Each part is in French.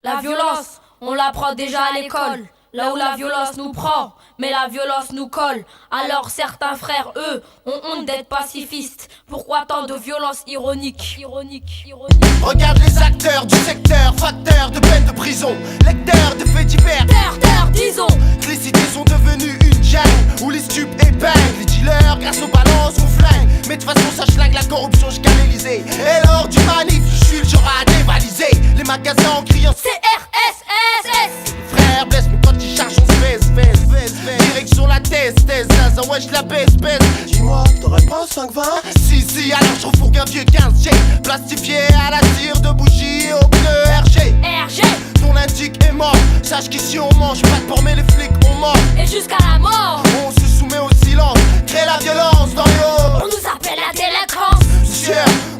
La violence, on l'apprend déjà à l'école. Là où la violence nous prend, mais la violence nous colle. Alors certains frères, eux, ont honte d'être pacifistes. Pourquoi tant de violence ironique? Regarde les acteurs du secteur, facteurs de peine de prison, lecteurs de faits divers. Disons. Les cités sont devenues une jungle où les stupes épinglent les dealers grâce aux balances, aux flingues. Mais de toute façon ça schlingue la corruption jusqu'à l'Elysée. Et lors du manif, je suis le genre à dévaliser les magasins en criant CRSSS. Frère blesse, mais quand ils chargent on se baisse. Direction la thèse, Zaza, ouais je la baisse. Dis-moi, t'aurais pas un 5-20? Si, alors je refourgue un vieux 15G plastifié à la cire de bougies et au pneu RG. Ton indique est mort, sache qu'ici on mange pas de porc mais les flics on mord. Et jusqu'à la mort, on se soumet au silence, crée la violence dans les hauts. on nous appelle la délinquance. Sûr,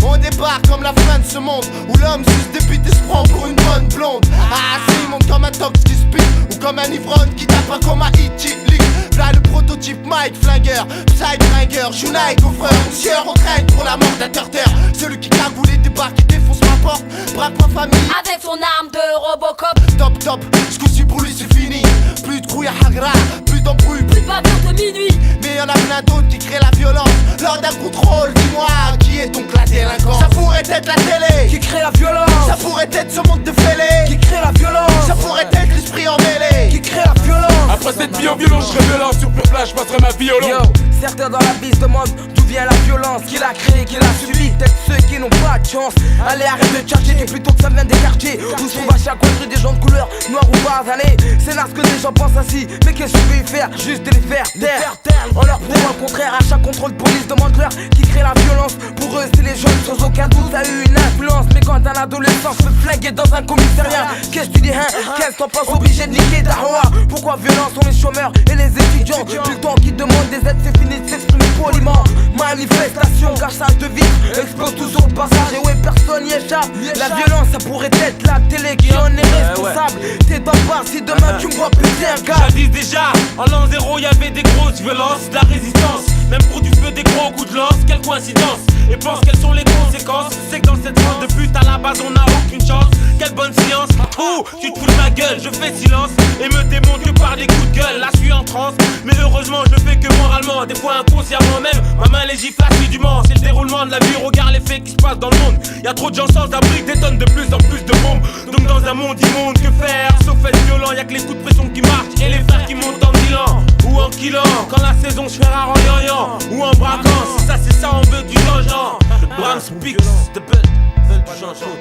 on débarque comme la fin de ce monde où l'homme se dépite et se prend pour une bonne blonde. Ah si, il monte comme un tox qui speed ou comme un ivrogne qui tape un comme un League. Là le prototype Mike Flingueur, Psy Flingueur, Junai Coffreur. Monsieur on traîne pour la mort d'un terre. Celui qui cagoule et débarque et défonce ma porte. Braque ma famille avec son arme de Robocop. Top, ce coup-ci pour lui c'est fini. Plus de couilles à Hagra, plus d'embrouilles, plus de bavure de minuit. Mais y'en a plein d'autres qui créent la violence lors d'un contrôle. Dis-moi, qui est donc la délinquance? Ça pourrait être la télé qui crée la violence. Ça pourrait être ce monde de fêlés qui crée la violence. Ça pourrait être l'esprit emmêlé qui crée la violence. Après cette vie en violence, je serai violent. Sur pure plage, je passerai ma vie au long. Yo, certains dans la bise demandent d'où vient la violence. Qui l'a créée, qui l'a subie. Peut-être ceux qui n'ont pas de chance. Allez, arrête de chercher, et plutôt que ça vient des quartiers où sont vachés à construire des gens de couleur noire ou basanés. C'est là ce que les gens pensent ainsi. Mais qu'est-ce que je vais y faire? Juste les faire taire. On leur prouve le contraire. À chaque contrôle de police, demande-leur qui crée la violence. Pour eux, c'est les jeunes, sans aucun doute, ça a eu une influence. Mais quand un adolescent se fait flinguer dans un commissariat, qu'est-ce que tu dis, hein? Qu'est-ce qu'on pense obligé de niquer ta roi? Pourquoi violence sont les chômeurs et les étudiants? Tout le temps qui demandent des aides, c'est fini de s'exprimer poliment. Manifestation, gâchage de vitre, explose toujours le passage et ouais, personne n'y échappe. La violence, ça pourrait être la télé qui en est responsable. T'es dans le bar si demain tu me vois péter un gars. Jadis déjà, en l'an 0, y'avait des grosses violences, de la résistance. Même pour du feu, des gros coups de lance, quelle coïncidence. Et pense quelles sont les conséquences. C'est que dans cette bande de pute à la base on n'a aucune chance. Quelle bonne science. Oh, tu te fous de ma gueule, je fais silence et me démonte que par des coups de gueule. Là je suis en transe, mais heureusement je le fais que moralement. Des fois inconsciemment même, ma main les gifle assidûment. C'est le déroulement de la vie, regarde les faits qui se passent dans le monde. Y'a trop de gens sans abri, détonnent de plus en plus de bombes. Donc dans un monde immonde, que faire? Sauf être violent, y'a que les coups de pression qui marchent et les frères qui montent en bilan ou en killant. Quand la saison se fait rare en yan ou en braquant. Si ça c'est ça, on veut du changeant. Bram speaks, the bell, veulent du changement.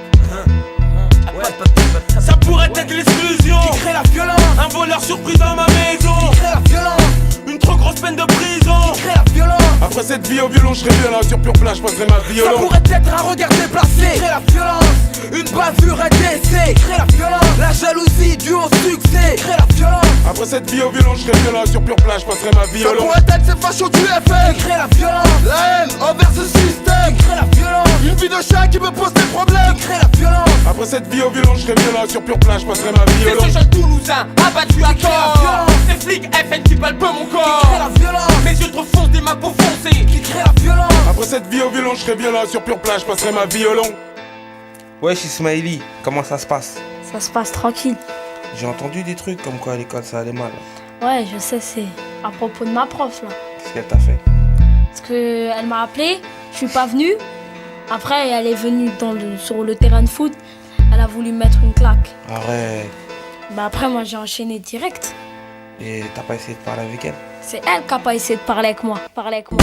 Ça pourrait être l'exclusion qui crée la violence. Un voleur surpris dans ma maison qui crée la violence. Une trop grosse peine de prison qui crée la violence. Après cette vie au violon, je serai violent. Sur pure plage, je passerai ma vie au ça long. pourrait être un regard déplacé qui crée la violence. Une bavure, un décès qui crée la violence. La jalousie due au succès qui crée la violence. Après cette vie au violon, je serai violent. Sur pure plage, je passerai ma vie Ça au long. pourrait être ces fachos du FN qui crée la violence. La haine envers ce système qui crée la violence. Une vie de chat qui me pose des problèmes qui crée la violence. Après cette vie au violon, je serai violent. Sur pure plage, je passerai ma vie au long. C'est ce jeune Toulousain abattu à crée la tort. violence. Ces flics FN qui palpent mon qui corps. crée la violence. Mes yeux trop foncent, des mains pour foncer. qui crée la violence. Après cette vie au violon, je serai violent. Sur pure plage, je passerai ma vie au long. Wesh Ismaili, comment ça se passe? Ça se passe tranquille. J'ai entendu des trucs comme quoi à l'école ça allait mal. Ouais, je sais, c'est à propos de ma prof là. Qu'est-ce qu'elle t'a fait? Parce que elle m'a appelé, je suis pas venu. Après, elle est venue sur le terrain de foot. Elle a voulu me mettre une claque. Arrête. Bah après, moi j'ai enchaîné direct. Et t'as pas essayé de parler avec elle? C'est elle qui a pas essayé de parler avec moi. Parler avec moi.